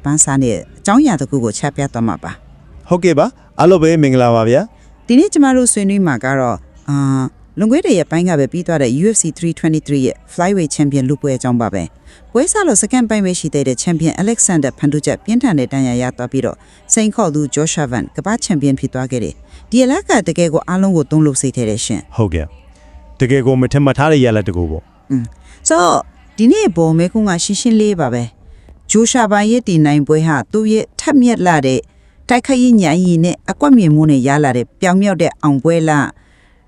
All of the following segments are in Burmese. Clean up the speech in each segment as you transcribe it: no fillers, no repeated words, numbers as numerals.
ပန်းစားနဲ့အကြောင်းအရာတစ်ခုကိုချပြသွားမှာပါဟုတ်ကဲ့ပါအားလုံးပဲမင်္ဂလာပါဗျာဒီနေ့ကျမတို့ဆွေးနွေးမှာကတော့လွန်ခဲ့တဲ့ရက်ပိုင်းကပဲပြီးသွားတဲ့ UFC 323ရဲ့ Flyweight Champion လူပွဲအကြောင်းပါပဲပွဲစားလို့ second ပိုင်းပဲရှိတဲ့ Champion Alexander ဖန်တုချက်ပြင်းထန်တဲ့တန်ရာရသွားပြီးတော့စိန်ခေါ်သူ Joshua Van ကမ္ဘာချန်ပီယံဖြစ်သွားခဲ့တယ်ဒီအလက်ကတကယ်ကိုအားလုံးကိုသုံးလို့စိတ်ထဲတယ်ရှင်ဟုတ်ကဲ့တကယ်ကိုမထင်မှတ်ထားတဲ့ရလက်တကူပေါ့ဆိုဒီနေ့ဘောမဲကုန်းကရှင်းရှင်းလေးပါပဲ Joshua Van ရဲ့ဒီနိုင်ပွဲဟာသူ့ရဲ့ထက်မြက်လာတဲ့တိုက်ခိုက်ရေးညံ့ရည်နဲ့အကွက်မြင်မှုနဲ့ရလာတဲ့ပြောင်မြောက်တဲ့အောင်ပွဲလား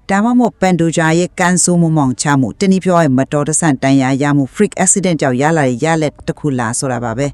ဒါမှမဟုတ်ပန်ဒိုဂျာရဲ့ကန်ဆိုးမမောင်ချမှုတင်းနီပြောရဲ့မတော်တဆန်တန်ရာရမှု freak accident ကြောင့်ရလာတဲ့ရလက်တစ်ခုလားဆိုတာပါပဲ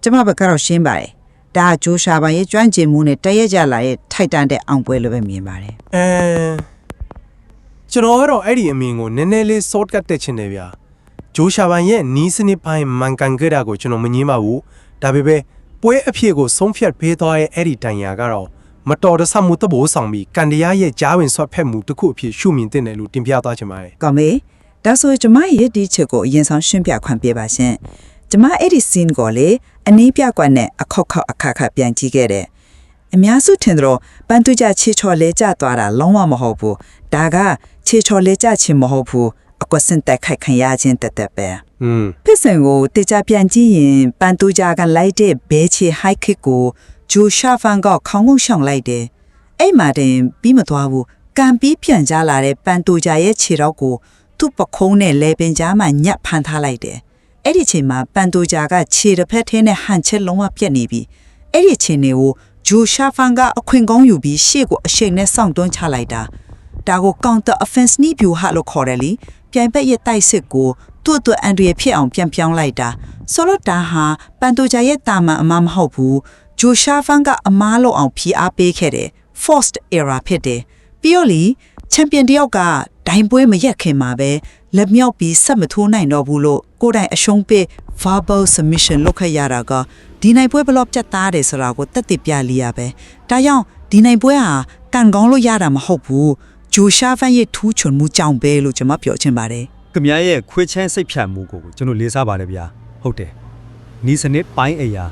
ကျမဘက်ကတော့ရှင်းပါတယ်ဒါဂျိုရှာပါရဲ့ကျွမ်းကျင်မှုနဲ့တရက်ကြလာရဲ့ထိုက်တန်တဲ့အောင်ပွဲလိုပဲမြင်ပါတယ်ကျွန်တော်ကတော့အဲ့ဒီအမြင်ကိုနည်းနည်းလေး short cut တက်ချင်တယ်ဗျာဂျိုရှာပန်ရဲ့နီးစနစ်ပိုင်းမှန်ကန်ကြတာကိုကျွန်တော်မငြင်းပါဘူးဒါပေမဲ့ပွဲအဖြစ်ကိုဆုံးဖြတ်ပေးသွားရဲ့အဲ့ဒီတန်ရာကတော့မတော်တဆမှုတဘိုးဆောင်ပြီးကန်တရားရဲ့ကြားဝင်ဆွတ်ဖက်မှုတစ်ခုအဖြစ်ရှုမြင်တဲ့နယ်လို့တင်ပြသွားချင်ပါတယ်။ကောင်းပြီ။ဒါဆိုကျမရဲ့ဒီချက်ကိုအရင်ဆုံးရှင်းပြခွင့်ပေးပါရှင်။ကျမအဲ့ဒီ scene ကိုလေအနည်းပြကွက်နဲ့အခောက်ခောက်အခါခါပြန်ကြည့်ခဲ့တယ်။အများစုထင်တော့ပန်းတူကြချေချော်လဲကျသွားတာလုံးဝမဟုတ်ဘူး။ဒါကချေချော်လဲကျခြင်းမဟုတ်ဘူး။အကွက်စင်တက်ခိုက်ခံရခြင်းတက်တက်ပဲ။ဖြစ်စဉ်ကိုတေချာပြန်ကြည့်ရင်ပန်းတူကြကလိုက်တဲ့ဘဲချေ high kick ကိုဂျိုရှာဖန်ကခေါင်းငုံရှောင်လိုက်တယ်။အဲ့မှာတင်ပြီးမသွားဘူး။ကန်ပြီးပြန်ကြလာတဲ့ပန်တိုဂျာရဲ့ခြေထောက်ကိုသူ့ပခုံးနဲ့လဲပင်ကြားမှာညက်ဖန်ထားလိုက်တယ်။အဲ့ဒီချိန်မှာပန်တိုဂျာကခြေတစ်ဖက်ထဲနဲ့ဟန်ချက်လုံးဝပြက်နေပြီ။အဲ့ဒီချိန်တွေကိုဂျိုရှာဖန်ကအခွင့်ကောင်းယူပြီးရှေ့ကိုအရှိန်နဲ့စောင့်တွန်းချလိုက်တာ။ဒါကို counter offense နည်းဗျူဟာလို့ခေါ်တယ်လေ။ပြိုင်ဘက်ရဲ့တိုက်စစ်ကိုသူ့အတွက်အန်ဒရီဖြစ်အောင်ပြန်ပြောင်းလိုက်တာ။ဆိုတော့ဒါဟာပန်တိုဂျာရဲ့တာမန်အမှမဟုတ်ဘူး။ဂျိုရှာဖန်ကအမားလို့အောင်ဖြီးအားပေးခဲ့တယ် forced error ဖြစ်တယ်ပြီးတော့လေချန်ပီယံတယောက်ကဒိုင်ပွဲမရက်ခင်မှာပဲလက်မြောက်ပြီးဆက်မထိုးနိုင်တော့ဘူးလို့ကိုယ်တိုင်အရှုံးပေး verbal submission လုပ်ခဲ့ရတာကဒီနိုင်ပွဲဘလော့ပြတ်သားတယ်ဆိုတာကိုတက်တပြလိရပဲဒါကြောင့်ဒီနိုင်ပွဲဟာကန်ကောင်းလို့ရတာမဟုတ်ဘူးဂျိုရှာဖန်ရဲ့ထူးချွန်မှုကြောင့်ပဲလို့ကျွန်မပြောချင်ပါတယ်ခင်ဗျားရဲ့ခွေးချမ်းစိတ်ဖြတ်မှုကိုကျွန်တော်လေးစားပါတယ်ဗျာဟုတ်တယ်နီးစနစ်ပိုင်းအရာ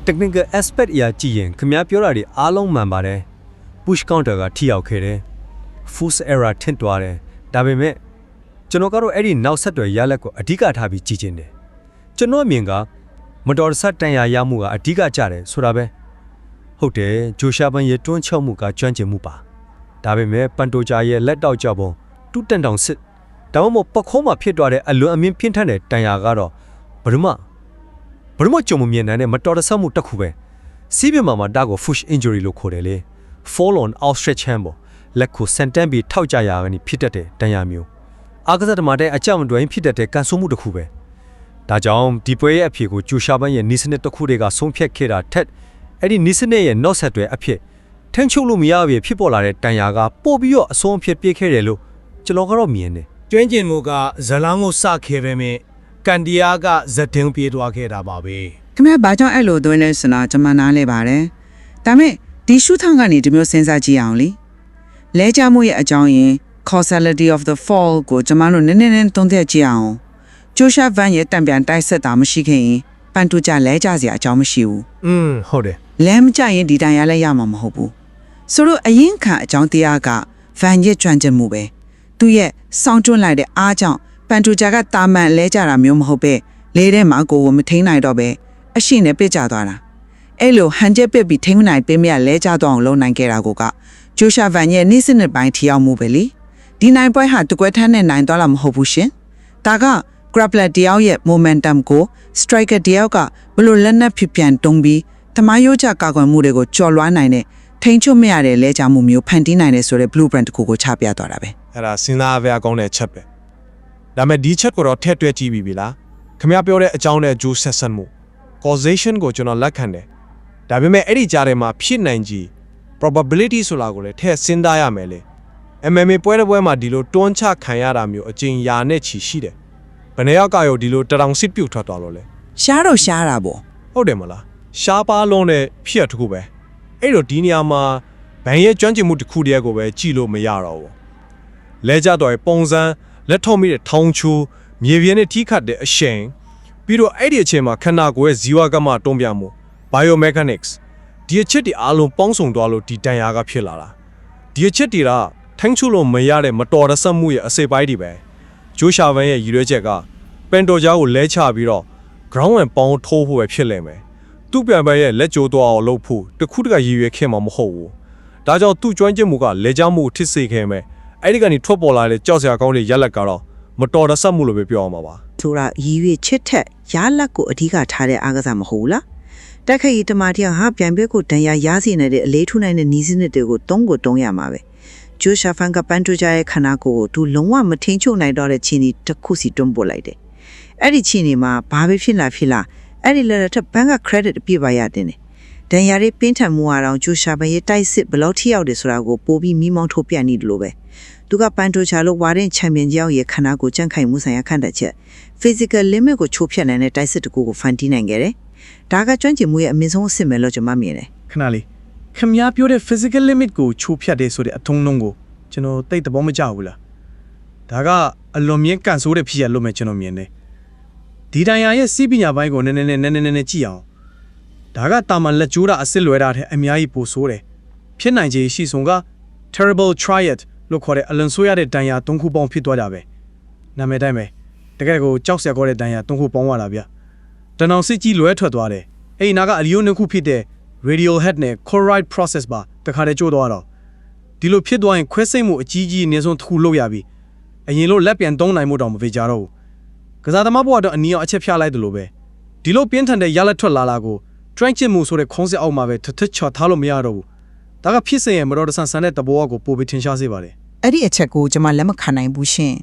technical aspect အရာကြည့်ရင်ခင်ဗျားပြောတာတွေအားလုံးမှန်ပါတယ် push counter ကထိရောက်ခဲ့တယ် force error ထင်သွားတယ်ဒါပေမဲ့ကျွန်တော်ကတော့အဲ့ဒီနောက်ဆက်တွဲရလက်ကိုအဓိကထားပြီးကြည့်ခြင်းတယ်ကျွန်တော်အမြင်ကမတော်တဆတန်ရာရမှုကအဓိကကြတယ်ဆိုတာပဲဟုတ်တယ်ဂျိုရှာပန်ရဲ့တွန်းချောက်မှုကကျွမ်းကျင်မှုပါဒါပေမဲ့ပန်တိုဂျာရဲ့လက်တောက်ကြောက်ပုံတူတန်တောင်စစ်ဒါမှမဟုတ်ပခုံးမှာဖြစ်သွားတဲ့အလွန်အမြင့်ပြင်းထန်တဲ့တန်ရာကတော့ဘယ်သူမှကြုံမမြင်နိုင်တဲ့မတော်တဆမှုတစ်ခုပဲစီးပြမှာဒါကို fush injury လို့ခေါ်တယ်လေ fall on outstretched hand ပေါ့လက်ကိုစန်တန်းပြီးထောက်ကြရာကနေဖြစ်တတ်တဲ့တန်ရာမျိုးအားကစားသမားတဲ့အကြောင်းတွင်ဖြစ်တတ်တဲ့ကန်ဆိုးမှုတစ်ခုပဲဒါကြောင့်ဒီပွဲရဲ့အဖြစ်ကိုဂျိုရှာပန်ရဲ့နီးစနစ်တစ်ခုတွေကဆုံးဖြတ်ခဲ့တာထက်အဲ့ဒီနီးစနစ်ရဲ့နောက်ဆက်တွဲအဖြစ်ထန်းချုပ်လို့မရဘဲဖြစ်ပေါ်လာတဲ့တန်ရာကပို့ပြီးတော့အဆုံးအဖြစ်ပြခဲ့တယ်လို့ကျွန်တော်ကတော့မြင်တယ်ကျွမ်းကျင်မှုကဇလောင်းကိုစခဲ့ပေမဲ့ကန်ဒီယာကဇဒင်းပြေးသွားခဲ့တာပါပဲခင်ဗျာဘာကြောင့်အဲ့လိုသွင်းလဲဆိုတော့ကျွန်မနားလဲပါတယ်ဒါမဲ့ဒီရှုထောင့်ကနေဒီမျိုးစဉ်းစားကြည့်အောင်လေလဲကြမှုရဲ့အကြောင်းရင်း causality of the fall ကိုကျွန်မတို့နည်းနည်းသုံးသပ်ကြည့်အောင်ဂျိုရှာဗန်ရဲ့တံပြန်တိုက်ဆက်တာမရှိခင်ပန်တူကြလဲကြစရာအကြောင်းမရှိဘူးဟုတ်တယ်လဲမကြရင်ဒီတိုင်ရလဲရမှာမဟုတ်ဘူးဆိုတော့အရင်ခံအကြောင်းတရားကဗန်ရဲ့ကျွမ်းကျင်မှုပဲသူရဲ့စောင်းတွန်းလိုက်တဲ့အားကြောင့်ပန်တူဂျာကတာမန်လဲကြတာမျိုးမဟုတ်ပဲလဲထဲမှာကိုယ်မထိန်နိုင်တော့ပဲအရှိနဲ့ပြစ်ကြသွားတာအဲ့လိုဟန်ချက်ပစ်ပြီးထိန်မနိုင်ပေးမြလဲကြသွားအောင်လုပ်နိုင်ခဲ့တာကဂျိုရှာဗန်ရဲ့နေ့စနစ်ပိုင်းထီအောင်မှုပဲလေဒီနိုင်ပွဲဟာတကွဲထမ်းနဲ့နိုင်သွားတာမဟုတ်ဘူးရှင်ဒါက grappler တယောက်ရဲ့ momentum ကို striker တယောက်ကဘလို့လက်နက်ဖြစ်ပြန်တုံးပြီးသမားရိုးချကာကွယ်မှုတွေကိုကြော်လွှားနိုင်တဲ့ထိန်ချွတ်မရတဲ့လဲကြမှုမျိုးဖန်တီးနိုင်တဲ့ဆိုတဲ့ blueprint တစ်ခုကိုချပြသွားတာပဲအဲ့ဒါစဉ်းစားရကောင်းတဲ့ချက်ပဲဒါပေမဲ့ဒီချက်ကိုတော့ထည့်တွက်ကြည့်ပြီလားခင်ဗျားပြောတဲ့အကြောင်းနဲ့ဂျိုးဆက်ဆက်မှု causation ကိုကျွန်တော်လက်ခံတယ်ဒါပေမဲ့အဲ့ဒီကြားထဲမှာဖြစ်နိုင်ကြီး probability ဆိုတာကိုလည်းထည့်စဉ်းစားရမယ်လေ MMA ပွဲတစ်ပွဲမှာဒီလိုတွန်းချခံရတာမျိုးအကျဉ်းရာနဲ့ချီရှိတယ်ဘယ်နှယောက်ကရောဒီလိုတရောင်စစ်ပြုတ်ထွက်သွားလို့လဲရှားတော့ရှားတာပေါ့ဟုတ်တယ်မလားရှားပါလုံးနဲ့ဖြစ်ရတခုပဲအဲ့တော့ဒီနေရာမှာဘန်ရဲ့ကျွမ်းကျင်မှုတစ်ခုတည်းကိုပဲကြည့်လို့မရတော့ဘူးလဲကြတော့ပုံစံလက်ထောက်မိတဲ့ထောင်ချိုးမြေပြင်းနဲ့ထိခတ်တဲ့အရှိန် ပြီးတော့အဲ့ဒီအချိန်မှာခန္ဓာကိုယ်ရဲ့ဇီဝကမ္မတွန်းပြမှု biomechanics ဒီအချက်တွေအားလုံးပေါင်းစုံသွားလို့ဒီတန်ရာကဖြစ်လာတာဒီအချက်တွေကထိုင်းချုလို့မရတဲ့မတော်တဆမှုရဲ့အစိပ်ပိုင်းတွေပဲဂျိုးရှာဗန်ရဲ့ရည်ရွယ်ချက်ကပန်တိုဂျာကိုလဲချပြီးတော့ ground and pound ထိုးဖို့ပဲဖြစ်လိမ့်မယ်သူ့ပြန်ပန်းရဲ့လက်ကြိုးသွားအောင်လုပ်ဖို့တခုတကရည်ရွယ်ခဲ့မှာမဟုတ်ဘူးဒါကြောင့်သူ့ကျွမ်းကျင်မှုကလဲချမှုထစ်စေခဲ့မယ်အဲ့ဒီကနေထွက်ပေါ်လာတဲ့ကြောက်စရာကောင်းတဲ့ရက်လက်ကတော့မတော်တဆမှုလို့ပဲပြောရမှာပါ ဆိုတာရည်ရွယ်ချစ်ထက်ရလက်ကိုအဓိကထားတဲ့အားကစားမဟုတ်ဘူးလားတက်ခရီးတမတီဟာပြန်ဘက်ကိုတန်ရာရစီနေတဲ့အလေးထုနိုင်တဲ့နီးစနစ်တွေကိုတုံးရမှာပဲဂျိုရှာဖန်ကပန်တူဂျာရဲ့ခန္ဓာကိုယ်ကိုသူလုံးဝမထိန်ချုပ်နိုင်တော့တဲ့ချင်းဒီတစ်ခုစီတွန်းပို့လိုက်တယ်အဲ့ဒီချင်းဒီမှာဘာပဲဖြစ်လာအဲ့ဒီလက်ထက်ဘန်က credit အပြည့်ပါရတယ်ဒန်ယာရေးပင်းထန်မှုအောင်ဂျိုရှာဘရဲ့တိုက်စစ်ဘယ်လောက်ထိရောက်တယ်ဆိုတာကိုပို့ပြီးမိမောင်းထုတ်ပြနေတယ်လို့ပဲသူကပန်တိုချာလို့ဝါရင်ချန်ပီယံကြောင့်ရဲ့ခန္ဓာကိုယ်ကြန့်ခိုင်မှုဆိုင်ရာခန့်တက်ချက် physical limit ကိုချိုးဖျက်နိုင်တဲ့တိုက်စစ်တကူကိုဖန်တီးနိုင်ခဲ့တယ်ဒါကကျွမ်းကျင်မှုရဲ့အမြင့်ဆုံးအဆင့်ပဲလို့ကျွန်မမြင်တယ် ခဏလေးခင်ဗျားပြောတဲ့ physical limit ကိုချိုးဖျက်တယ်ဆိုတဲ့အထုံးလုံးကိုကျွန်တော်သိတဲ့ဘောမကြောက်ဘူးလားဒါကအလွန်မြင့်ကန်ဆိုးတဲ့ဖြစ်ရလို့မဲ့ကျွန်တော်မြင်တယ်ဒီတိုင်ယာရဲ့စီးပညာပိုင်းကိုနည်းနည်းကြည့်အောင်ဒါကတာမန်လက်ကျိုးတာအစ်စ်လွယ်တာတဲ့အများကြီးပိုဆိုးတယ်ဖြစ်နိုင်ခြေရှိဆုံးက terrible triad လို့ခေါ်တဲ့အလွန်ဆိုးရတဲ့တိုင်ယာ၃ခုပေါင်းဖြစ်သွားတာပဲနာမည်တိုင်းပဲတကယ်ကိုကြောက်စရာကောတဲ့တိုင်ယာ၃ခုပေါင်းရတာဗျတနောင်စစ်ကြီးလွဲထွက်သွားတယ်အဲ့ဒီနာကအလီယိုနှစ်ခုဖြစ်တဲ့ radial head နဲ့ chloride process ပါတခါတည်းကျိုးသွားတော့ဒီလိုဖြစ်သွားရင်ခွဲစိတ်မှုအကြီးကြီးအနည်းဆုံးတစ်ခုလုပ်ရပြီအရင်လို့လက်ပြန်သုံးနိုင်မှုတောင်မဖေကြတော့ဘူးကစားသမားဘဝတော့အနည်းအောင်အချက်ဖြားလိုက်တယ်လို့ပဲဒီလိုပြင်းထန်တဲ့ရလက်ထွက်လာကို train ချမှုဆိုတဲ့ခေါင်းစဉ်အောက်မှာပဲထထချထားလို့မရတော့ဘူးဒါကဖြစ်စေရင်မတော်တဆန်ဆန်တဲ့တဘောကိုပို့ပြီးထင်ရှားစေပါတယ် အဲ့ဒီအချက်ကိုကျွန်မလက်မခံနိုင်ဘူးရှင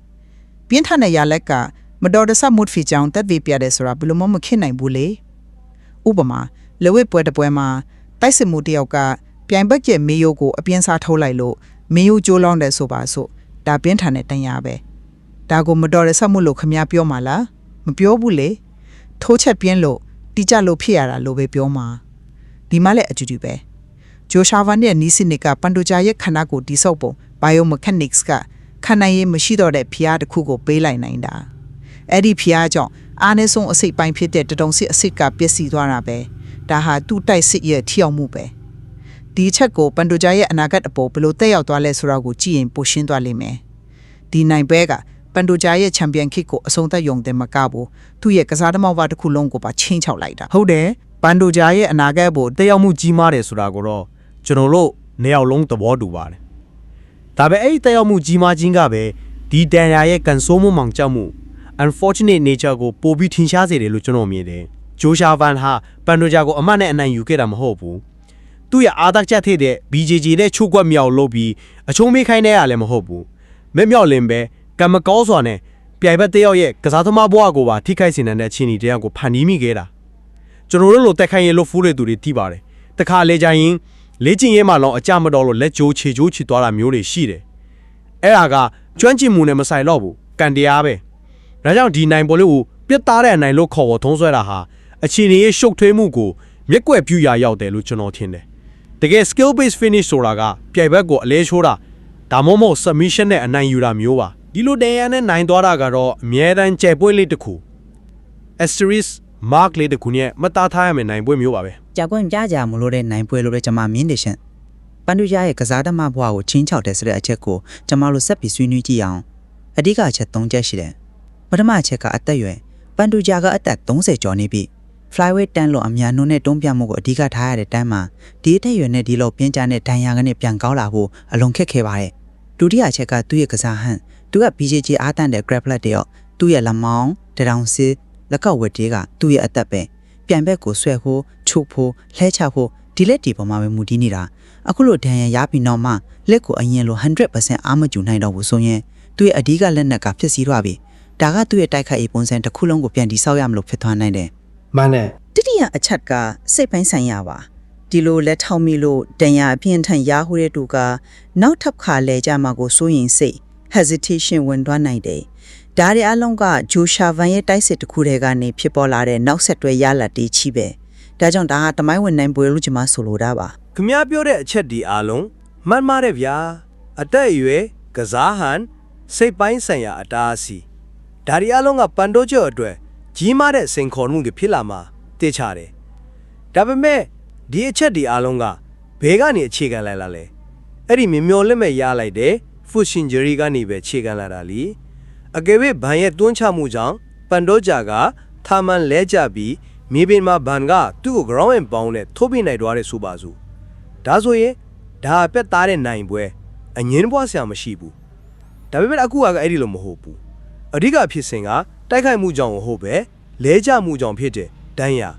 ်ပြင်းထန်တဲ့ရလက်ကမတော်တဆမှုဖြစ်ကြောင်းတက်ပြီးပြတယ်ဆိုတာဘယ်လိုမှမခင်နိုင်ဘူးလေဥပမာလဝစ်ပွဲတစ်ပွဲမှာတိုက်စစ်မှုတယောက်ကပြိုင်ဘက်ကျမေယိုကိုအပြင်းစားထုတ်လိုက်လို့မေယိုကျိုးလောင်းတယ်ဆိုပါစို့ဒါပြင်းထန်တဲ့တန်ရာပဲဒါကိုမတော်တဆမှုလို့ခမည်းပြောမှာလားမပြောဘူးလေထိုးချက်ပြင်းလို့တိကျလို့ဖြစ်ရတာလို့ပဲပြောမှာဒီမှလည်းအတူတူပဲဂျိုရှာဗန်ရဲ့နီးစနစ်ကပန်တိုဂျာရဲ့ခန္ဓာကိုယ်တိဆောက်ပုံ biomechanics ကခန္ဓာရေးမရှိတော့တဲ့ဖျားတစ်ခုကိုပေးလိုက်နိုင်တာအဲ့ဒီဖျားကြောင့်အားနည်းဆုံးအစိတ်ပိုင်းဖြစ်တဲ့တတုံစစ်အစစ်ကပျက်စီးသွားတာပဲဒါဟာသူ့တိုက်စစ်ရဲ့ထိရောက်မှုပဲဒီချက်ကိုပန်တိုဂျာရဲ့အနာဂတ်အပေါ်ဘယ်လိုတက်ရောက်သွားလဲဆိုတာကိုကြည့်ရင်ပိုရှင်းသွားလိမ့်မယ်ဒီနိုင်ပွဲကပန်တိုဂျာရဲ့ချန်ပီယံခစ်ကိုအဆုံးသတ်ယုံတယ်မကဘူးသူ့ရဲ့ကစားသမားဝါတစ်ခုလုံးကိုပါချင်းချောက်လိုက်တာဟုတ်တယ်ပန်တိုဂျာရဲ့အနာဂတ်အပေါ်တက်ရောက်မှုကြီးမားတယ်ဆိုတာကိုတော့ကျွန်တော်တို့နေရာလုံးသဘောတူပါတယ်ဒါပေမဲ့အဲ့ဒီတက်ရောက်မှုကြီးမားခြင်းကပဲဒီတန်ရာရဲ့ကန်ဆိုးမှုမှောင်ကြောက်မှု unfortunate nature ကိုပိုပြီးထင်ရှားစေတယ်လို့ကျွန်တော်မြင်တယ်ဂျိုရှာဗန်ဟာပန်တိုဂျာကိုအမတ်နဲ့အနိုင်ယူခဲ့တာမဟုတ်ဘူးသူ့ရဲ့အာသက်ချက်ထည့်တဲ့ BJJ နဲ့ချိုးကွက်မြောက်လုပ်ပြီးအချုံးမေးခိုင်းတဲ့ရလည်းမဟုတ်ဘူးမဲ့မြောက်လင်းပဲကံမကောင်းစွာနဲ့ပြိုင်ဘက်တယောက်ရဲ့ကစားသမားဘဝကိုပါထိခိုက်စေနိုင်တဲ့အခြေအနေတရားကိုဖန်တီးမိခဲ့တာကျွန်တော်တို့လိုတက်ခိုင်းရလို့ဖူးတဲ့သူတွေသိပါတယ်တခါလေကြရင်လေ့ကျင့်ရေးမှလောင်အကြမတော်လို့လက်ကြိုးခြေကြိုးချီသွားတာမျိုးတွေရှိတယ်အဲ့ဒါကကျွမ်းကျင်မှုနဲ့မဆိုင်တော့ဘူးကံတရားပဲဒါကြောင့်ဒီနိုင်ပေါ်လေးကိုပြတ်သားတဲ့အနိုင်လို့ခေါ်ဖို့ထုံးဆွဲတာဟာအခြေအနေရဲ့ရှုပ်ထွေးမှုကိုမျက်ကွယ်ပြုရာရောက်တယ်လို့ကျွန်တော်ထင်တယ်တကယ် skill based finish ဆိုတာကပြိုင်ဘက်ကိုအလဲချိုးတာဒါမှမဟုတ် submission နဲ့အနိုင်ယူတာမျိုးပါဒီလိုတန်ရန်နဲ့နိုင်သွားတာကတော့အမြဲတမ်းကြဲပွဲလေးတစ်ခု asterisk mark လေးတစ်ခုနဲ့မသားထားရမယ့်နိုင်ပွဲမျိုးပါပဲ ကြာကွန်းကြကြမလို့တဲ့နိုင်ပွဲလို့လည်းကျွန်မမြင်နေရှင်ပန်တူဂျာရဲ့ကစားသမားဘဝကိုချင်းချောက်တယ်ဆိုတဲ့အချက်ကိုကျွန်မတို့ဆက်ပြီးဆွေးနွေးကြည့်အောင်အဓိကအချက်၃ချက်ရှိတယ်ပထမအချက်ကအသက်အရွယ်ပန်တူဂျာကအသက်30ကျော်နေပြီ flyweight တန်းလို့အများနှုန်းနဲ့တွန်းပြမှုကိုအဓိကထားရတဲ့တန်းမှာဒီအသက်အရွယ်နဲ့ဒီလိုပြင်းကြတဲ့ဒဏ်ရာကနေပြန်ကောင်းလာဖို့အလွန်ခက်ခဲပါတယ်ဒုတိယအချက်ကသူ့ရဲ့ကစားဟန်သူက BJJ အားတန်တဲ့ grappler တယောက်သူ့ရဲ့လက်မောင်းတရောင်စစ်လက်ကောက်ဝက်တေးကသူ့ရဲ့အသက်ပဲပြန်ဘက်ကိုဆွဲဖို့ချိုးဖို့လှဲချဖို့ဒီလက်ဒီပေါ်မှာပဲမူတည်နေတာအခုလိုဒဏ်ရာရပြီးနောက်မှလက်ကိုအရင်လို 100% အားမကျူနိုင်တော့ဘူးဆိုရင်သူ့ရဲ့အဓိကလက်နက်ကဖြစ်စီသွားပြီဒါကသူ့ရဲ့တိုက်ခိုက်ရေးပုံစံတစ်ခုလုံးကိုပြန်တိဆောက်ရမလို့ဖြစ်သွားနိုင်တယ် မှန်တယ် တတိယအချက်ကစိတ်ပိုင်းဆိုင်ရာပါဒီလိုလက်ထောက်မိလို့ဒဏ်ရာအပြင်းထန်ရဟိုတဲ့သူကနောက်ထပ်ခါလဲကြမှာကိုစိုးရင်စိတ် hesitation ဝင်သွားနိုင်တယ်ဒါတွေအလုံးကဂျိုရှာဗန်ရဲ့တိုက်စစ်တစ်ခုတည်းကနေဖြစ်ပေါ်လာတဲ့နောက်ဆက်တွဲရလဒ်တွေချီပဲဒါကြောင့်ဒါဟာတမိုင်းဝင်နိုင်ပွဲလို့ကျွန်မဆိုလိုတာပါ ခမည်းပြောတဲ့အချက်ဒီအားလုံးမှန်ပါတယ်ဗျာအသက်အရွယ်ကစားဟန်စိတ်ပိုင်းဆိုင်ရာအတားအဆီးဒါဒီအားလုံးကပန်တိုကျော်အတွက် ကြီးမားတဲ့စိန်ခေါ်မှုတွေဖြစ်လာမှာသိချတယ်ဒါပေမဲ့ဒီအချက်ဒီအားလုံးကဘဲကနေအခြေခံလိုက်လာလဲအဲ့ဒီမျောလက်မဲ့ရလိုက်တဲ့ food injury ကနေပဲအခြေခံလာတာလीအကယ်၍ဘန်ရဲ့တွန်းချမှုကြောင့်ပန်တိုဂျာကသာမန်လဲကျပြီးမြေပြင်မှာဘန်ကသူ့ကို ground and pound နဲ့ထိုးပြနိုင်သွားတဲ့ဆိုပါစို့ဒါဆိုရင်ဒါပက်သားတဲ့နိုင်ပွဲအငင်းပွားဆရာမရှိဘူးဒါပေမဲ့အခုကအဲ့ဒီလိုမဟုတ်ဘူးအဓိကဖြစ်စဉ်ကတိုက်ခိုက်မှုကြောင့်ဟုတ်ပဲလဲကျမှုကြောင့်ဖြစ်တဲ့ဒဏ်ရာ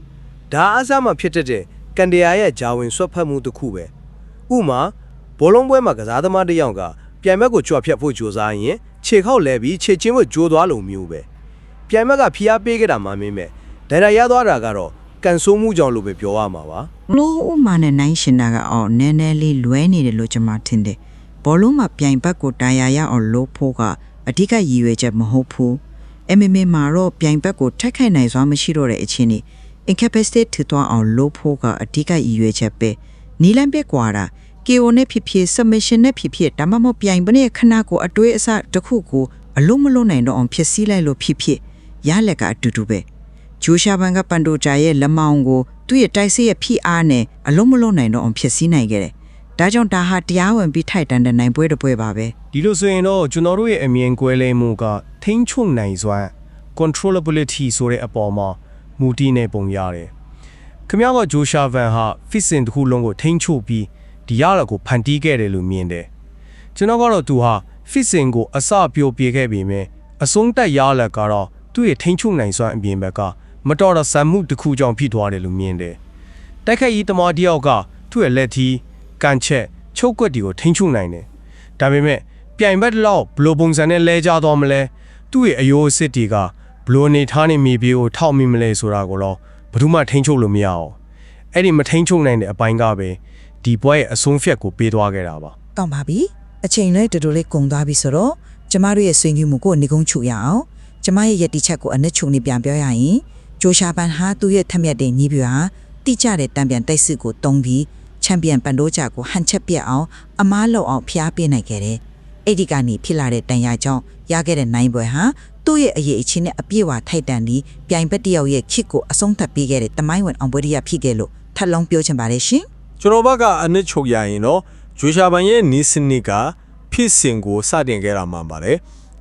ဒါအားစားမှဖြစ်တဲ့ကန်တရာရဲ့ဂျာဝင်ဆွတ်ဖက်မှုတစ်ခုပဲဥမာဘောလုံးပွဲမှာကစားသမားတစ်ယောက်ကပြိုင်ဘက်ကိုကြွဖြတ်ဖို့ကြိုးစားရင်ခြေခောက်လဲပြီးခြေချင်းကိုဂျိုးသွားလို့မျိုးပဲပြိုင်ဘက်ကဖိအားပေးခဲ့တာမှမင်းမဲ့ဒဏ်ရာရသွားတာကတော့ကန်ဆိုးမှုကြောင့်လို့ပဲပြောရမှာပါ လို့ဥမာနဲ့နိုင်ရှင်တာကအော်နည်းနည်းလေးလွဲနေတယ်လို့ကျွန်မထင်တယ်ဘောလုံးမှာပြိုင်ဘက်ကိုတာယာရအောင်လို့ဖို့ကအဓိကရည်ရွယ်ချက်မဟုတ်ဘူး MMA မှာတော့ပြိုင်ဘက်ကိုထက်ခိုက်နိုင်စွာမရှိတော့တဲ့အခြေအနေ incapacitated ထသွားအောင်လို့ဖို့ကအဓိကရည်ရွယ်ချက်ပဲနီလန်ပစ်ကွာတာ KO နဲ့ဖြစ်ဖြစ် submission နဲ့ဖြစ်ဖြစ်ဒါမှမဟုတ်ပြိုင်ဘက်ရဲ့ခဏကိုအတွေးအစတစ်ခုကိုအလုံးမလုံးနိုင်တော့အောင်ဖြစ်စည်းလိုက်လို့ဖြစ်ဖြစ်ရလက်ကအတူတူပဲဂျိုရှာဘန်ကပန်တိုဂျာရဲ့လက်မောင်းကိုသူ့ရဲ့တိုက်စစ်ရဲ့ဖိအားနဲ့အလုံးမလုံးနိုင်တော့အောင်ဖြစ်စည်းနိုင်ခဲ့တယ်ဒါကြောင့်ဒါဟာတရားဝင်ပြီးထိုက်တန်တဲ့နိုင်ပွဲတစ်ပွဲပါပဲ ဒီလိုဆိုရင်တော့ကျွန်တော်တို့ရဲ့အမြင်ကွဲလဲမှုကထိန်းချုပ်နိုင်စွမ်း controllability ဆိုတဲ့အပေါ်မှာမူတည်နေပုံရတယ်ခင်ဗျားကဂျိုရှာဗန်ဟာ fixing တစ်ခုလုံးကိုထိန်းချုပ်ပြီးဒီရတာကိုဖန်တီးခဲ့တယ်လို့မြင်တယ်ကျွန်တော်ကတော့သူဟာ fixing ကိုအစပြိုပြေခဲ့ပြီးမြဲအဆုံးတက်ရလက်ကတော့သူ့ရဲ့ထိန်းချုပ်နိုင်စွမ်းအပြင်ဘက်ကမတော်တဆမှုတစ်ခုကြောင့်ဖြစ်သွားတယ်လို့မြင်တယ်တိုက်ခိုက်ရေးသမားတယောက်ကသူ့ရဲ့လက်ထီးကန်ချက်ချုပ်ကွက်တွေကိုထိန်းချုပ်နိုင်တယ်ဒါပေမဲ့ပြိုင်ဘက်လောက်ဘလိုပုံစံနဲ့လဲကြသွားမလဲသူ့ရဲ့အယိုးအစ်တွေကဘလိုနေထားနေမိပြေကိုထောက်မိမလဲဆိုတာကိုတော့ဘယ်သူမှထိန်းချုပ်လို့မရအောင်အဲ့ဒီမထိန်းချုပ်နိုင်တဲ့အပိုင်းကပဲဒီပွဲရဲ့အဆုံးဖြတ်ကိုပေးသွားခဲ့တာပါ ကောင်းပါပြီအချိန်လည်းတော်တော်လေးကုန်သွားပြီဆိုတော့ကျမတို့ရဲ့ဆွေးနွေးမှုကိုနေကုန်းချူရအောင်ကျမရဲ့ယက်တီချက်ကိုအနစ်ချုံနေပြန်ပြောရရင်ဂျိုရှာပန်ဟာသူ့ရဲ့ထက်မြက်တဲ့ညီးပြဟာတိကျတဲ့တံပြန်တိုက်စစ်ကိုတုံးပြီးချန်ပီယံပန်တိုဂျာကိုဟန်ချက်ပြက်အောင်အမားလောက်အောင်ဖျားပေးနိုင်ခဲ့တယ်အဲ့ဒီကနေဖြစ်လာတဲ့တန်ရာကြောင့်ရခဲ့တဲ့နိုင်ပွဲဟာသူ့ရဲ့အရေးအချင်းနဲ့အပြည့်အဝထိုက်တန်ပြီးပြိုင်ဘက်တယောက်ရဲ့ခစ်ကိုအဆုံးသတ်ပေးခဲ့တဲ့တမိုင်းဝင်အောင်ပွဲရဖြစ်ခဲ့လို့ထပ်လုံးပြောချင်ပါတယ်ရှင် ကျွန်တော်ဘက်ကအနစ်ချုပ်ရရင်တော့ဂျွေရှာဘန်ရဲ့နီးစနစ်ကဖြစ်စဉ်ကိုစတင်ခဲ့တာမှန်ပါတယ်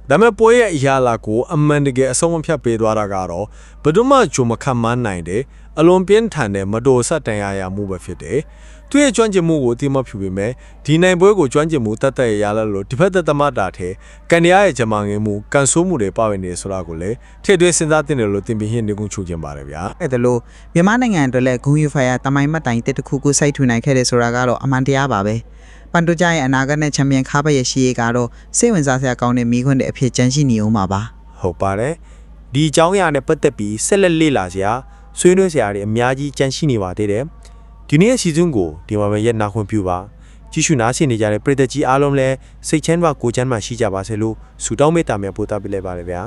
ဒါပေမဲ့ပွဲရဲ့အရာလာကိုအမှန်တကယ်အဆုံးအဖြတ်ပေးသွားတာကတော့ဘယ်သူမှကြုံမခံမနိုင်တဲ့အလွန်ပြင်းထန်တဲ့မတော်ဆက်တန်ရမှုပဲဖြစ်တယ်သူရဲ့ကျွမ်းကျင်မှုကိုအတိမဖြူပေမဲ့ဒီနိုင်ပွဲကိုကျွမ်းကျင်မှုတတ်တဲ့ရလာလို့ဒီဖက်သက်သမားတာထဲကန်ရရဲ့ဂျမာငယ်မှုကန်ဆိုးမှုတွေပါဝင်နေဆိုတာကိုလည်းထည့်သွင်းစဉ်းစားသင့်တယ်လို့တင်ပြရင်းနေကုန်ချုပ်ခြင်းပါတယ်ဗျာ အဲ့ဒါလို့မြန်မာနိုင်ငံအတွက်လည်းဂုဏ်ယူဖိုင်ယာတမိုင်းမှတ်တိုင်တစ်ခုခုစိုက်ထူနိုင်ခဲ့တယ်ဆိုတာကတော့အမှန်တရားပါပဲပန်တိုဂျာရဲ့အနာဂတ်နဲ့ချန်ပီယံခါးပတ်ရဲ့ရှေ့ရေးကတော့စိတ်ဝင်စားစရာကောင်းတဲ့မိခွန်းတဲ့အဖြစ်ကျန်ရှိနေအောင်ပါပါ ဟုတ်ပါတယ်ဒီအကြောင်းအရာနဲ့ပတ်သက်ပြီးဆက်လက်လေ့လာစရာဆွေးနွေးစရာတွေအများကြီးကြန့်ရှိနေပါသေးတယ်ဒီနေ့စီစဉ်ကိုဒီမှာပဲရက်နာခွင့်ပြုပါကြည့်ရှုနားဆင်နေကြတဲ့ပရိသတ်ကြီးအားလုံးလည်းစိတ်ချမ်းသာကိုယ်ချမ်းသာရှိကြပါစေလို့ဆုတောင်းမေတ္တာများပို့သပေးလိုက်ပါရစေဗျာ